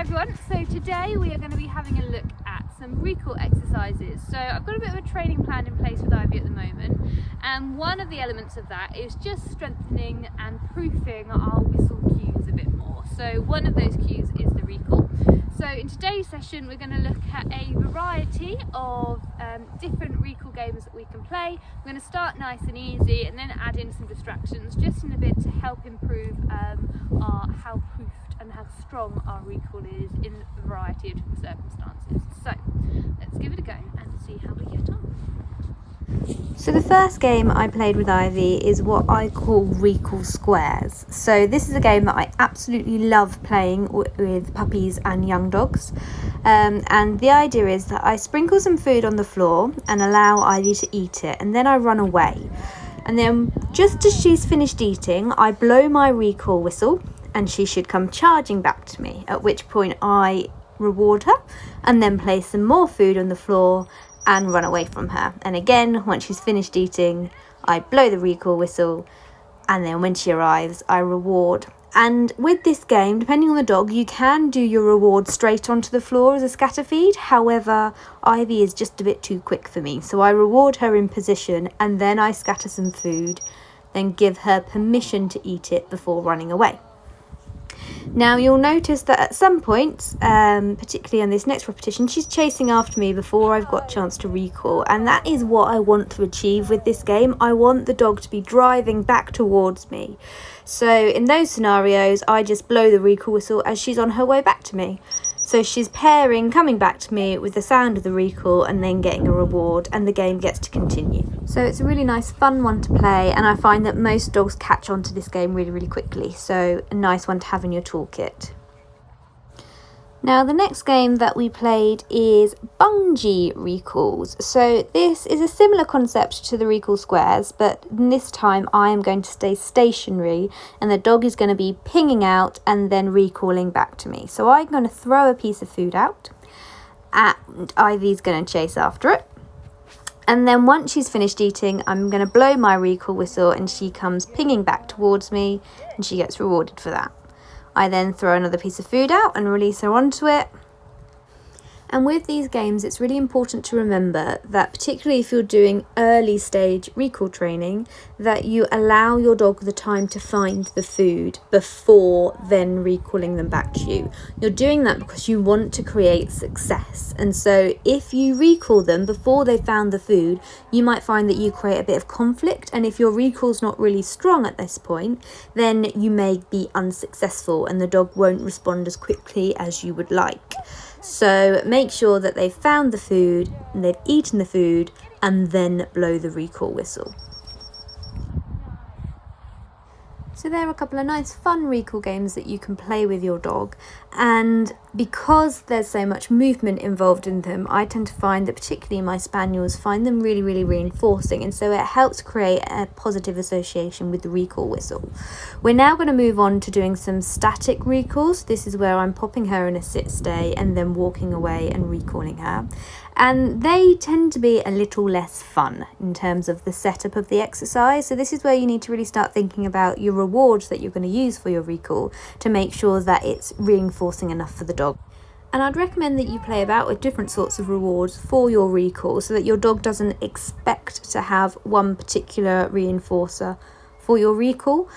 Hi everyone, so today we are going to be having a look at some recall exercises. So I've got a bit of a training plan in place with Ivy at the moment, and one of the elements of that is just strengthening and proofing our whistle cues a bit more. So one of those cues is the recall. So in today's session we're going to look at a variety of different recall games that we can play. We're going to start nice and easy and then add in some distractions just in a bit to help improve how proofed and how strong our recall is in a variety of different circumstances. So let's give it a go and see how we get on. So the first game I played with Ivy is what I call recall squares. So this is a game that I absolutely love playing with puppies and young dogs. And the idea is that I sprinkle some food on the floor and allow Ivy to eat it, and then I run away. And then just as she's finished eating, I blow my recall whistle and she should come charging back to me, at which point I reward her and then place some more food on the floor and run away from her. And again, once she's finished eating, I blow the recall whistle, and then when she arrives, I reward. And with this game, depending on the dog, you can do your reward straight onto the floor as a scatter feed. However, Ivy is just a bit too quick for me, so I reward her in position and then I scatter some food, then give her permission to eat it before running away. Now you'll notice that at some points, particularly on this next repetition, she's chasing after me before I've got a chance to recall, and that is what I want to achieve with this game. I want the dog to be driving back towards me. So in those scenarios, I just blow the recall whistle as she's on her way back to me. So she's pairing, coming back to me with the sound of the recall and then getting a reward, and the game gets to continue. So it's a really nice fun one to play, and I find that most dogs catch on to this game really quickly, so a nice one to have in your toolkit. Now the next game that we played is bungee recalls. So this is a similar concept to the recall squares, but this time I am going to stay stationary and the dog is going to be pinging out and then recalling back to me. So I'm going to throw a piece of food out and Ivy's going to chase after it. And then once she's finished eating, I'm going to blow my recall whistle and she comes pinging back towards me and she gets rewarded for that. I then throw another piece of food out and release her onto it. And with these games, it's really important to remember that, particularly if you're doing early stage recall training, that you allow your dog the time to find the food before then recalling them back to you. You're doing that because you want to create success. And so if you recall them before they found the food, you might find that you create a bit of conflict. And if your recall's not really strong at this point, then you may be unsuccessful and the dog won't respond as quickly as you would like. So make sure that they've found the food and they've eaten the food and then blow the recall whistle. So there are a couple of nice fun recall games that you can play with your dog, and because there's so much movement involved in them, I tend to find that particularly my Spaniels find them really reinforcing, and so it helps create a positive association with the recall whistle. We're now going to move on to doing some static recalls. This is where I'm popping her in a sit stay and then walking away and recalling her. And they tend to be a little less fun in terms of the setup of the exercise. So this is where you need to really start thinking about your rewards that you're going to use for your recall to make sure that it's reinforcing enough for the dog. And I'd recommend that you play about with different sorts of rewards for your recall so that your dog doesn't expect to have one particular reinforcer for your recall.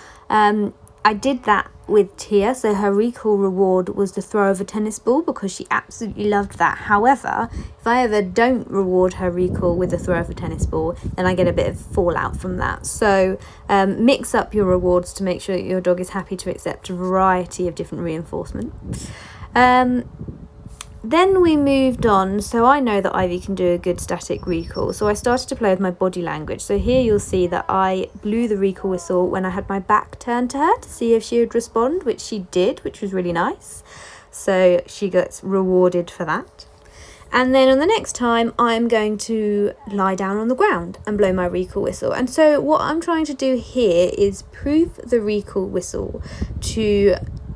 I did that with Tia, so her recall reward was the throw of a tennis ball because she absolutely loved that. However, if I ever don't reward her recall with the throw of a tennis ball, then I get a bit of fallout from that. So mix up your rewards to make sure that your dog is happy to accept a variety of different reinforcement. Then we moved on, so I know that Ivy can do a good static recall, so I started to play with my body language. So here you'll see that I blew the recall whistle when I had my back turned to her to see if she would respond, which she did, which was really nice. So she gets rewarded for that. And then on the next time, I'm going to lie down on the ground and blow my recall whistle. And so what I'm trying to do here is proof the recall whistle to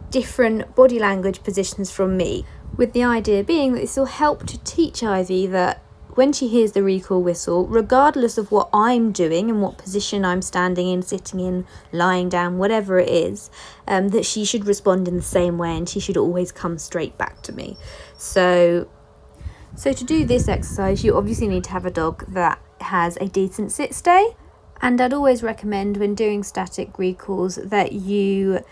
different body language positions from me, with the idea being that this will help to teach Ivy that when she hears the recall whistle, regardless of what I'm doing and what position I'm standing in, sitting in, lying down, whatever it is, that she should respond in the same way, and she should always come straight back to me. So to do this exercise, you obviously need to have a dog that has a decent sit stay. And I'd always recommend, when doing static recalls, that you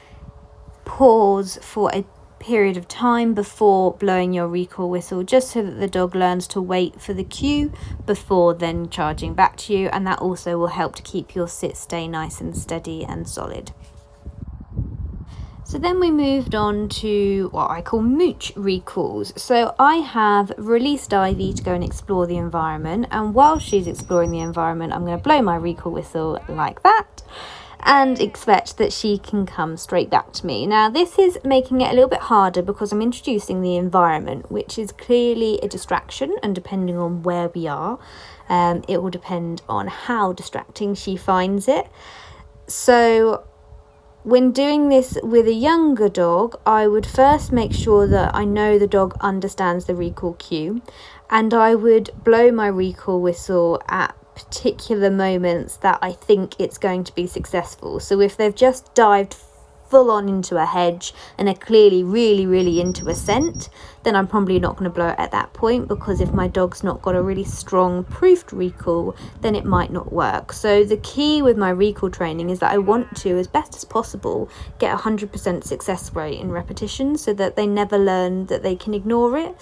pause for a period of time before blowing your recall whistle, just so that the dog learns to wait for the cue before then charging back to you, and that also will help to keep your sit stay nice and steady and solid. So then we moved on to what I call Mooch Recalls. So I have released Ivy to go and explore the environment, and while she's exploring the environment, I'm going to blow my recall whistle like that and expect that she can come straight back to me. Now this is making it a little bit harder because I'm introducing the environment, which is clearly a distraction, and depending on where we are, it will depend on how distracting she finds it. So when doing this with a younger dog, I would first make sure that I know the dog understands the recall cue, and I would blow my recall whistle at particular moments that I think it's going to be successful. So if they've just dived full on into a hedge and are clearly really into a scent, then I'm probably not going to blow it at that point, because if my dog's not got a really strong proofed recall, then it might not work. So the key with my recall training is that I want to, as best as possible, get 100% success rate in repetition, so that they never learn that they can ignore it.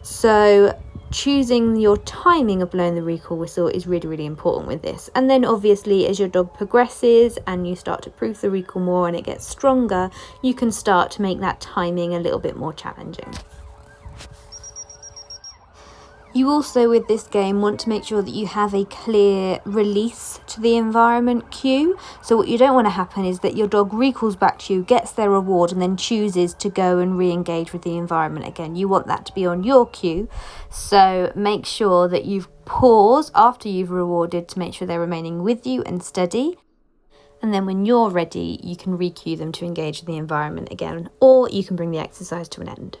So choosing your timing of blowing the recall whistle is really important with this. And then obviously, as your dog progresses and you start to proof the recall more and it gets stronger, you can start to make that timing a little bit more challenging. You also, with this game, want to make sure that you have a clear release to the environment cue. So what you don't want to happen is that your dog recalls back to you, gets their reward, and then chooses to go and re-engage with the environment again. You want that to be on your cue. So make sure that you've paused after you've rewarded to make sure they're remaining with you and steady. And then when you're ready, you can re-cue them to engage with the environment again, or you can bring the exercise to an end.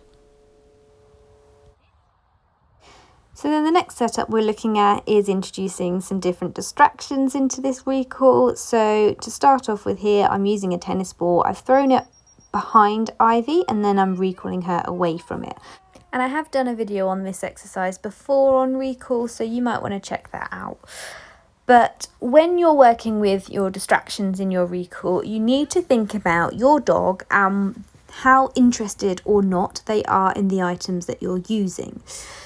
So then the next setup we're looking at is introducing some different distractions into this recall. So to start off with here, I'm using a tennis ball. I've thrown it behind Ivy, and then I'm recalling her away from it. And I have done a video on this exercise before on recall, so you might want to check that out. But when you're working with your distractions in your recall, you need to think about your dog and how interested or not they are in the items that you're using.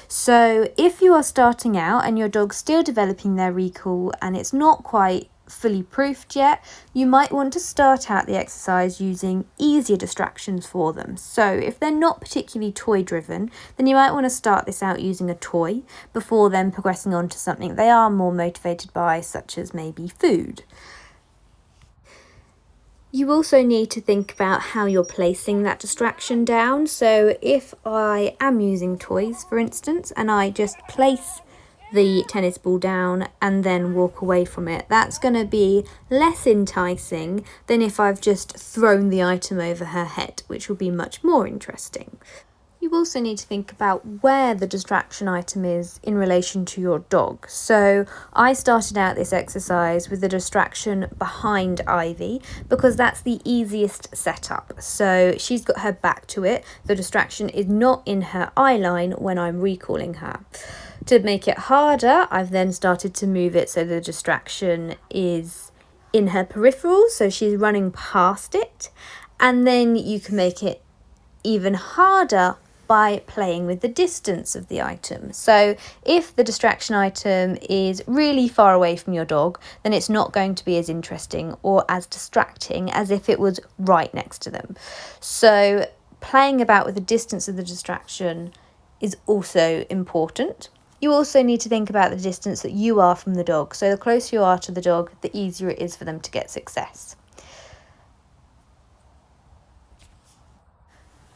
So if you are starting out and your dog's still developing their recall and it's not quite fully proofed yet, you might want to start out the exercise using easier distractions for them. So if they're not particularly toy driven, then you might want to start this out using a toy before then progressing on to something they are more motivated by, such as maybe food. You also need to think about how you're placing that distraction down. So if I am using toys, for instance, and I just place the tennis ball down and then walk away from it, that's going to be less enticing than if I've just thrown the item over her head, which will be much more interesting. You also need to think about where the distraction item is in relation to your dog. So I started out this exercise with the distraction behind Ivy because that's the easiest setup. So she's got her back to it. The distraction is not in her eye line when I'm recalling her. To make it harder, I've then started to move it so the distraction is in her peripheral, so she's running past it. And then you can make it even harder by playing with the distance of the item. So if the distraction item is really far away from your dog, then it's not going to be as interesting or as distracting as if it was right next to them. So playing about with the distance of the distraction is also important. You also need to think about the distance that you are from the dog. So the closer you are to the dog, the easier it is for them to get success.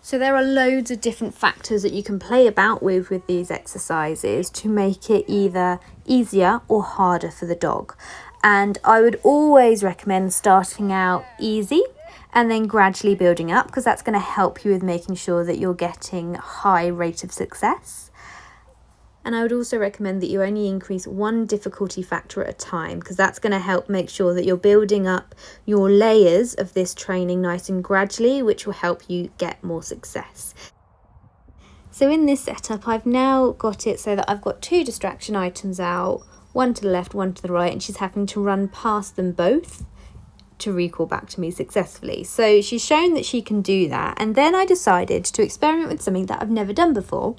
So there are loads of different factors that you can play about with these exercises to make it either easier or harder for the dog. And I would always recommend starting out easy and then gradually building up, because that's going to help you with making sure that you're getting high rate of success. And I would also recommend that you only increase one difficulty factor at a time, because that's going to help make sure that you're building up your layers of this training nice and gradually, which will help you get more success. So in this setup, I've now got it so that I've got 2 distraction items out, one to the left, one to the right, and she's having to run past them both to recall back to me successfully. So she's shown that she can do that, and then I decided to experiment with something that I've never done before,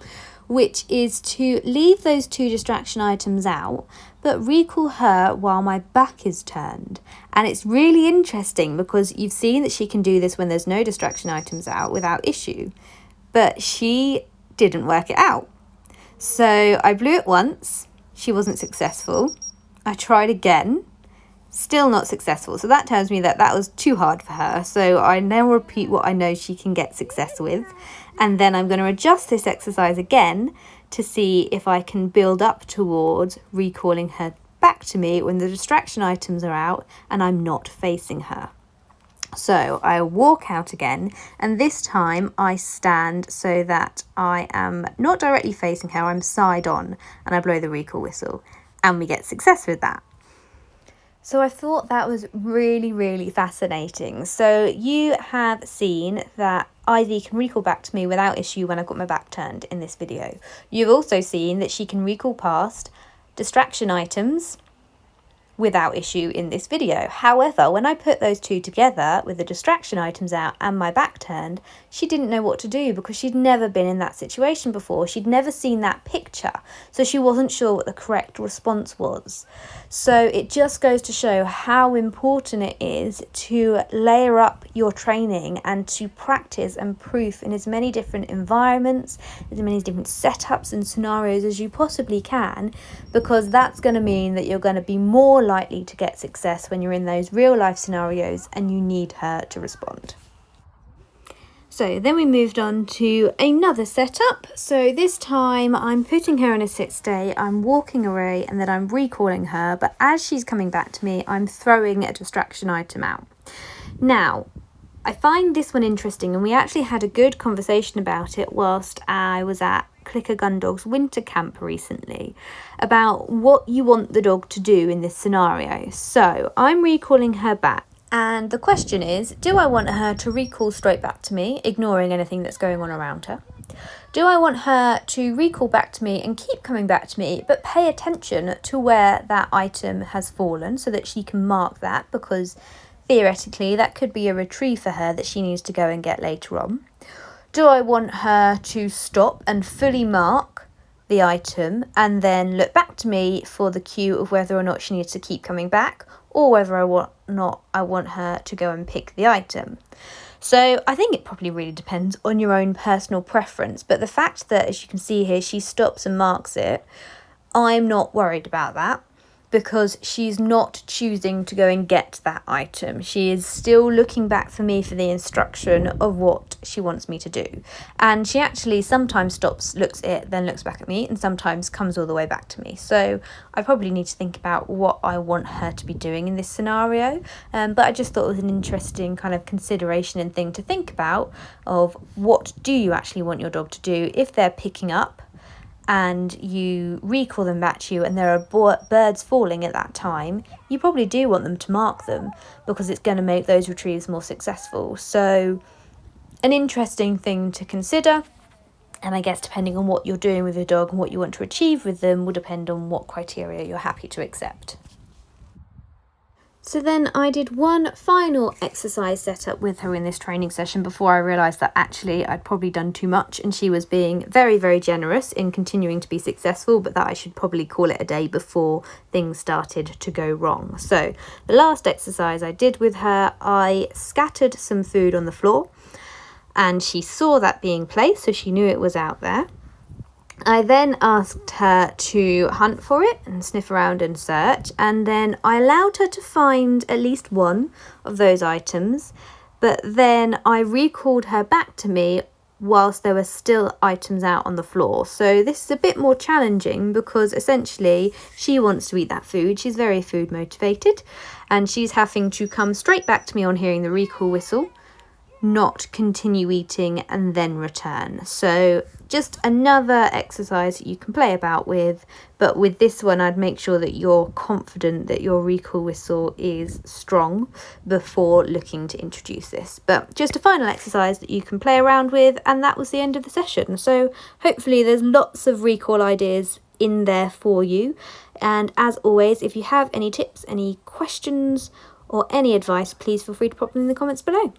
which is to leave those 2 distraction items out but recall her while my back is turned. And it's really interesting because you've seen that she can do this when there's no distraction items out without issue, but she didn't work it out. So I blew it once, she wasn't successful. I tried again, still not successful. So that tells me that that was too hard for her. So I now repeat what I know she can get success with. And then I'm going to adjust this exercise again to see if I can build up towards recalling her back to me when the distraction items are out and I'm not facing her. So I walk out again, and this time I stand so that I am not directly facing her, I'm side on, and I blow the recall whistle, and we get success with that. So I thought that was really, really fascinating. So you have seen that Ivy can recall back to me without issue when I've got my back turned in this video. You've also seen that she can recall past distraction items without issue in this video. However, when I put those 2 together with the distraction items out and my back turned, she didn't know what to do because she'd never been in that situation before. She'd never seen that picture, so she wasn't sure what the correct response was. So it just goes to show how important it is to layer up your training and to practice and proof in as many different environments, as many different setups and scenarios as you possibly can, because that's going to mean that you're going to be more likely to get success when you're in those real life scenarios and you need her to respond. So then we moved on to another setup. So this time I'm putting her in a sit stay, I'm walking away, and then I'm recalling her, but as she's coming back to me, I'm throwing a distraction item out. Now, I find this one interesting, and we actually had a good conversation about it whilst I was at Clicker Gundog's winter camp recently, about what you want the dog to do in this scenario. So I'm recalling her back, and the question is, do I want her to recall straight back to me, ignoring anything that's going on around her? Do I want her to recall back to me and keep coming back to me, but pay attention to where that item has fallen so that she can mark that, because theoretically that could be a retrieve for her that she needs to go and get later on? Do I want her to stop and fully mark the item and then look back to me for the cue of whether or not she needs to keep coming back, or whether I want her to go and pick the item? So I think it probably really depends on your own personal preference, but the fact that, as you can see here, she stops and marks it, I'm not worried about that, because she's not choosing to go and get that item. She is still looking back for me for the instruction of what she wants me to do. And she actually sometimes stops, looks at it, then looks back at me, and sometimes comes all the way back to me. So I probably need to think about what I want her to be doing in this scenario. But I just thought it was an interesting kind of consideration and thing to think about, of what do you actually want your dog to do if they're picking up and you recall them back to you and there are birds falling at that time. You probably do want them to mark them because it's going to make those retrieves more successful. So an interesting thing to consider, and I guess depending on what you're doing with your dog and what you want to achieve with them will depend on what criteria you're happy to accept. So then I did one final exercise setup with her in this training session before I realised that actually I'd probably done too much and she was being very, very generous in continuing to be successful, but that I should probably call it a day before things started to go wrong. So the last exercise I did with her, I scattered some food on the floor and she saw that being placed, so she knew it was out there. I then asked her to hunt for it and sniff around and search, and then I allowed her to find at least one of those items, but then I recalled her back to me whilst there were still items out on the floor. So this is a bit more challenging because essentially she wants to eat that food. She's very food motivated and she's having to come straight back to me on hearing the recall whistle, not continue eating and then return. So just another exercise that you can play about with, but with this one I'd make sure that you're confident that your recall whistle is strong before looking to introduce this. But just a final exercise that you can play around with, and that was the end of the session. So hopefully there's lots of recall ideas in there for you, and as always, if you have any tips, any questions or any advice, please feel free to pop them in the comments below.